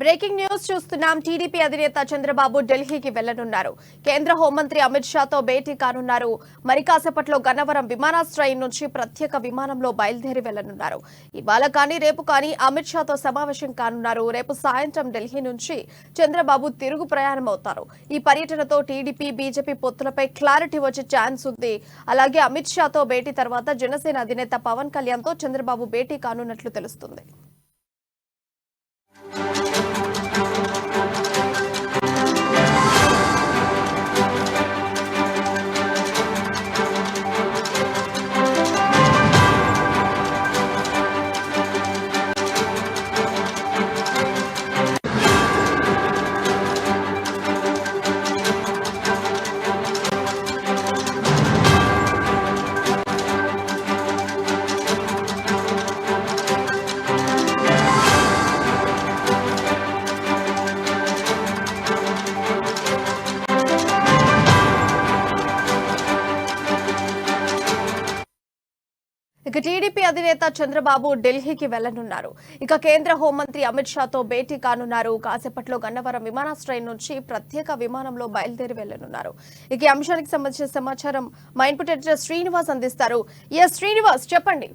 Breaking news చూస్తున్నాం. TDP అధినేత చంద్రబాబు ఢిల్లీకి వెళ్లనున్నారు. కేంద్ర హోంమంత్రి అమిత్ షాతో భేటీ కానున్నారు. మరి కాసేపట్లో గన్నవరం విమానాశ్రయం నుంచి ప్రత్యేక విమానంలో బయలుదేరి వెళ్లనున్నారు. ఇవాళ కానీ రేపు కానీ అమిత్ షాతో సమావేశం కానున్నారు. రేపు సాయంత్రం ఢిల్లీ నుంచి చంద్రబాబు తిరుగు ప్రయాణం అవుతారు. ఈ పర్యటనతో టీడీపీ బీజేపీ పొత్తులపై క్లారిటీ వచ్చే ఛాన్స్ ఉంది. అలాగే అమిత్ షాతో భేటీ తర్వాత జనసేన అధినేత పవన్ కళ్యాణ్ తో చంద్రబాబు భేటీ కానున్నట్లు తెలుస్తుంది. ఇక టీడీపీ అధినేత చంద్రబాబు ఢిల్లీకి వెళ్లనున్నారు. ఇక కేంద్ర హోంమంత్రి అమిత్ షాతో భేటీ కానున్నారు. కాసేపట్లో గన్నవరం విమానాశ్రయం నుంచి ప్రత్యేక విమానంలో బయలుదేరి వెళ్లనున్నారు. ఇక ఈ అంశానికి సంబంధించిన సమాచారం మా ఇన్పుట్ ఎడిటర్ శ్రీనివాస్ అందిస్తారు. శ్రీనివాస్, చెప్పండి.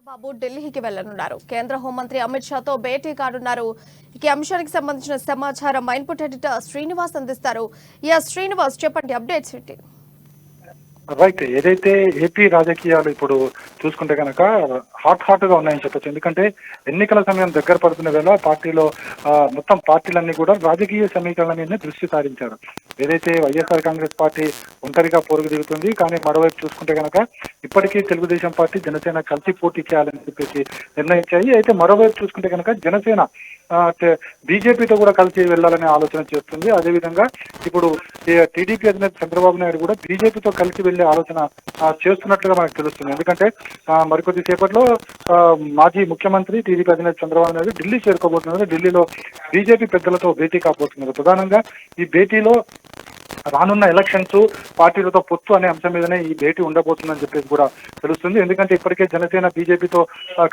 బాబు ఢిల్లీకి వెళ్లనున్నారు. కేంద్ర హోంమంత్రి అమిత్ షాతో భేటీ కానున్నారు. ఈ అంశానికి సంబంధించిన సమాచారం మా ఇన్పుట్ ఎడిటర్ శ్రీనివాస్ అందిస్తారు. శ్రీనివాస్, చెప్పండి, అప్డేట్స్ ఏంటి? రైట్. ఏదైతే ఏపీ రాజకీయాలు ఇప్పుడు చూసుకుంటే కనుక హాట్ గా ఉన్నాయని చెప్పొచ్చు. ఎందుకంటే ఎన్నికల సమయం దగ్గర పడుతున్న వేళ పార్టీలో మొత్తం పార్టీలన్నీ కూడా రాజకీయ సమీకరణ మీద దృష్టి సారించారు. ఏదైతే వైఎస్ఆర్ కాంగ్రెస్ పార్టీ ఒంటరిగా పోరుకు దిగుతుంది, కానీ మరోవైపు చూసుకుంటే కనుక ఇప్పటికీ తెలుగుదేశం పార్టీ జనసేన కలిసి పోటీ చేయాలని చెప్పేసి నిర్ణయించాయి. అయితే మరోవైపు చూసుకుంటే కనుక జనసేన బీజేపీతో కూడా కలిసి వెళ్లాలనే ఆలోచన చేస్తుంది. అదేవిధంగా ఇప్పుడు టీడీపీ అధినేత చంద్రబాబు నాయుడు కూడా బీజేపీతో కలిసి వెళ్లే ఆలోచన చేస్తున్నట్లుగా మనకు తెలుస్తుంది. ఎందుకంటే మరికొద్ది సేపట్లో మాజీ ముఖ్యమంత్రి టీడీపీ అధినేత చంద్రబాబు నాయుడు ఢిల్లీ చేరుకోబోతున్నారు. ఢిల్లీలో బీజేపీ పెద్దలతో భేటీ కాబోతున్నారు. ప్రధానంగా ఈ భేటీలో రానున్న ఎలక్షన్స్, పార్టీలతో పొత్తు అనే అంశం మీదనే ఈ భేటీ ఉండబోతుందని చెప్పేసి కూడా తెలుస్తుంది. ఎందుకంటే ఇప్పటికే జనసేన బీజేపీతో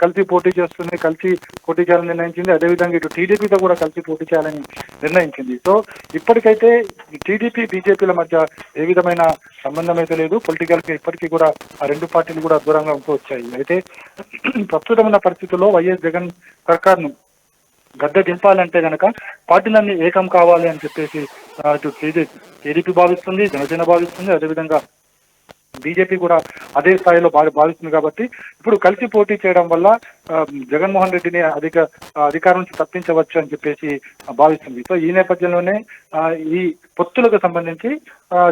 కలిసి పోటీ చేయాలని నిర్ణయించింది. అదేవిధంగా ఇటు టీడీపీతో కూడా కలిసి పోటీ చేయాలని నిర్ణయించింది. సో ఇప్పటికైతే టీడీపీ బీజేపీల మధ్య ఏ విధమైన సంబంధం అయితే లేదు. పొలిటికల్ గా ఇప్పటికీ కూడా ఆ రెండు పార్టీలు కూడా దూరంగా ఉంటూ వచ్చాయి. అయితే ప్రస్తుతం ఉన్న పరిస్థితుల్లో వైఎస్ జగన్ సర్కార్ను గద్దె దింపాలంటే కనుక పార్టీలన్నీ ఏకం కావాలి అని చెప్పేసి అటు టీడీపీ భావిస్తుంది, జనసేన భావిస్తుంది, అదేవిధంగా బీజేపీ కూడా అదే స్థాయిలో భావిస్తుంది. కాబట్టి ఇప్పుడు కలిసి పోటీ చేయడం వల్ల జగన్మోహన్ రెడ్డిని అధికారం నుంచి తప్పించవచ్చు అని చెప్పేసి భావిస్తుంది. సో ఈ నేపథ్యంలోనే ఈ పొత్తులకు సంబంధించి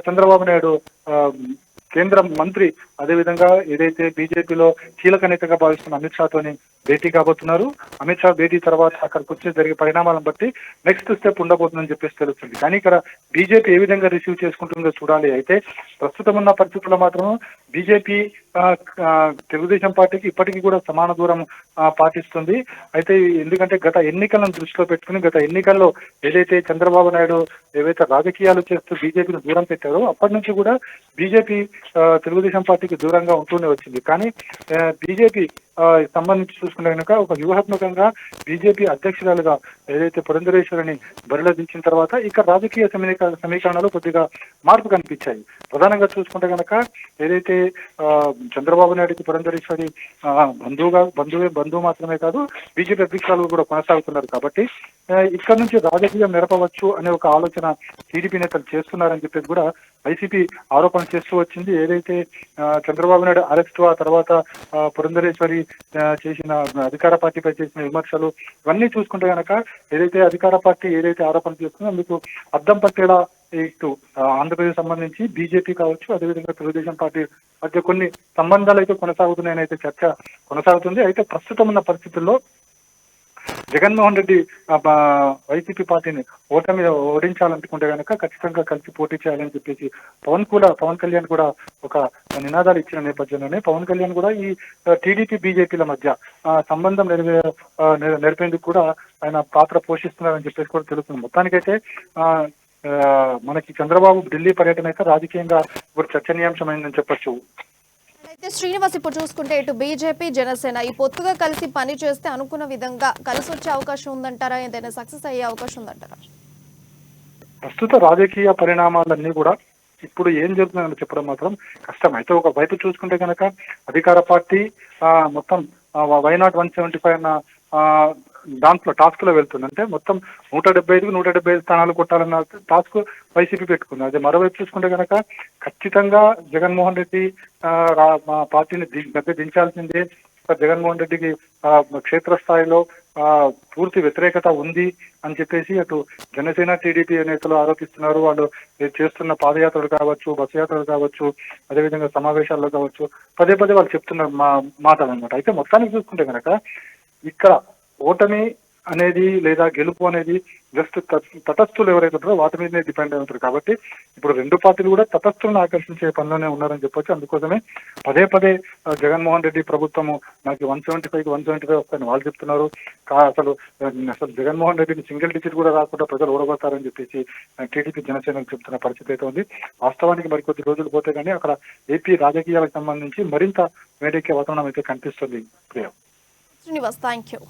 చంద్రబాబు నాయుడు కేంద్ర మంత్రి, అదేవిధంగా ఏదైతే బీజేపీలో కీలక నేతగా భావిస్తున్న అమిత్ షాతోని భేటీ కాబోతున్నారు. అమిత్ షా భేటీ తర్వాత అక్కడికి వచ్చి జరిగే పరిణామాలను బట్టి నెక్స్ట్ స్టెప్ ఉండబోతుందని చెప్పేసి తెలుస్తుంది. కానీ ఇక్కడ బీజేపీ ఏ విధంగా రిసీవ్ చేసుకుంటుందో చూడాలి. అయితే ప్రస్తుతం ఉన్న పరిస్థితుల్లో మాత్రం బీజేపీ తెలుగుదేశం పార్టీకి ఇప్పటికీ కూడా సమాన దూరం పాటిస్తుంది. అయితే ఎందుకంటే గత ఎన్నికలను దృష్టిలో పెట్టుకుని గత ఎన్నికల్లో ఏదైతే చంద్రబాబు నాయుడు ఏవైతే రాజకీయాలు చేస్తూ బీజేపీని దూరం పెట్టారో అప్పటి నుంచి కూడా బీజేపీ తెలుగుదేశం పార్టీకి దూరంగా ఉంటూనే వచ్చింది. కానీ బీజేపీ సంబంధించి చూసుకుంటే కనుక ఒక వ్యూహాత్మకంగా బీజేపీ అధ్యక్షురాలుగా ఏదైతే పురంధరేశ్వరిని బరిలో దించిన తర్వాత ఇక రాజకీయ సమీకరణలో కొద్దిగా మార్పు కనిపించాయి. ప్రధానంగా చూసుకుంటే కనుక ఏదైతే చంద్రబాబు నాయుడుకి పురంధరేశ్వరి బంధువు మాత్రమే కాదు, బీజేపీ అధ్యక్షురాలు కూడా కొనసాగుతున్నారు. కాబట్టి ఇక్కడ నుంచి రాజకీయం నెరపవచ్చు అనే ఒక ఆలోచన టీడీపీ నేతలు చేస్తున్నారని చెప్పేసి కూడా వైసీపీ ఆరోపణ చేస్తూ వచ్చింది. ఏదైతే చంద్రబాబు నాయుడు అరెస్ట్ ఆ తర్వాత పురంధరేశ్వరి చేసిన అధికార పార్టీపై చేసిన విమర్శలు ఇవన్నీ చూసుకుంటే కనుక ఏదైతే అధికార పార్టీ ఏదైతే ఆరోపణలు చేస్తుందో అందుకు అద్దం పట్టేలా ఇటు ఆంధ్రప్రదేశ్ సంబంధించి బీజేపీ కావచ్చు, అదేవిధంగా తెలుగుదేశం పార్టీ మధ్య కొన్ని సంబంధాలు అయితే కొనసాగుతున్నాయని అయితే చర్చ కొనసాగుతుంది. అయితే ప్రస్తుతం ఉన్న పరిస్థితుల్లో జగన్మోహన్ రెడ్డి వైసీపీ పార్టీని ఓడించాలనుకుంటే కనుక ఖచ్చితంగా కలిసి పోటీ చేయాలని చెప్పేసి పవన్ కళ్యాణ్ కూడా ఒక నినాదాలు ఇచ్చిన నేపథ్యంలోనే పవన్ కళ్యాణ్ కూడా ఈ టీడీపీ బీజేపీల మధ్య సంబంధం నెరపేందుకు కూడా ఆయన పాత్ర పోషిస్తున్నారని చెప్పేసి కూడా తెలుస్తుంది. మొత్తానికైతే మనకి చంద్రబాబు ఢిల్లీ పర్యటన అయితే రాజకీయంగా ఇప్పుడు చర్చనీయాంశమైందని చెప్పొచ్చు. అయితే శ్రీనివాస్, ఇప్పుడు చూసుకుంటే ఇటు బీజేపీ జనసేన ఈ పొత్తుగా కలిసి పని చేస్తే అనుకున్న విధంగా కలిసి వచ్చే అవకాశం ఉందంటారా? ఏదైనా సక్సెస్ అయ్యే అవకాశం ఉందంటారా? ప్రస్తుత రాజకీయ పరిణామాలన్నీ కూడా ఇప్పుడు ఏం జరుగుతుందని చెప్పడం మాత్రం కష్టం. అయితే ఒక వైపు చూసుకుంటే కనుక అధికార పార్టీ మొత్తం వైనాట్ 175 అన్న దాంట్లో టాస్క్ లో వెళ్తుంది. అంటే మొత్తం 175 స్థానాలు కొట్టాలన్న టాస్క్ వైసీపీ పెట్టుకుంది. అదే మరోవైపు చూసుకుంటే కనుక ఖచ్చితంగా జగన్మోహన్ రెడ్డి మా పార్టీని గద్దె దించాల్సిందే. జగన్మోహన్ రెడ్డికి క్షేత్రస్థాయిలో పూర్తి వ్యతిరేకత ఉంది అని చెప్పేసి అటు జనసేన టీడీపీ నేతలు ఆరోపిస్తున్నారు. వాళ్ళు చేస్తున్న పాదయాత్రలు కావచ్చు, బస్సు యాత్రలు కావచ్చు, అదేవిధంగా సమావేశాల్లో కావచ్చు పదే వాళ్ళు చెప్తున్న మాటలు అనమాట. అయితే మొత్తానికి చూసుకుంటే కనుక ఇక్కడ ఓటమి అనేది లేదా గెలుపు అనేది జస్ట్ తటస్థులు ఎవరైతే ఉంటారో వాటి మీదనే డిపెండ్ అయి ఉంటారు. కాబట్టి ఇప్పుడు రెండు పార్టీలు కూడా తటస్థులను ఆకర్షించే పనిలోనే ఉన్నారని చెప్పొచ్చు. అందుకోసమే పదే జగన్మోహన్ రెడ్డి ప్రభుత్వము నాకు 175 వస్తాయని వాళ్ళు చెప్తున్నారు. అసలు జగన్మోహన్ రెడ్డిని సింగిల్ డిజిట్ కూడా రాకుండా ప్రజలు ఓడగొడతారని చెప్పేసి టీడీపీ జనసేనకు చెప్తున్న పరిస్థితి అయితే ఉంది. వాస్తవానికి మరికొద్ది రోజులు పోతే కానీ అక్కడ ఏపీ రాజకీయాలకు సంబంధించి మరింత వేడెక్కే వాతావరణం అయితే కనిపిస్తుంది. ప్రియ శ్రీనివాస్, థ్యాంక్ యూ.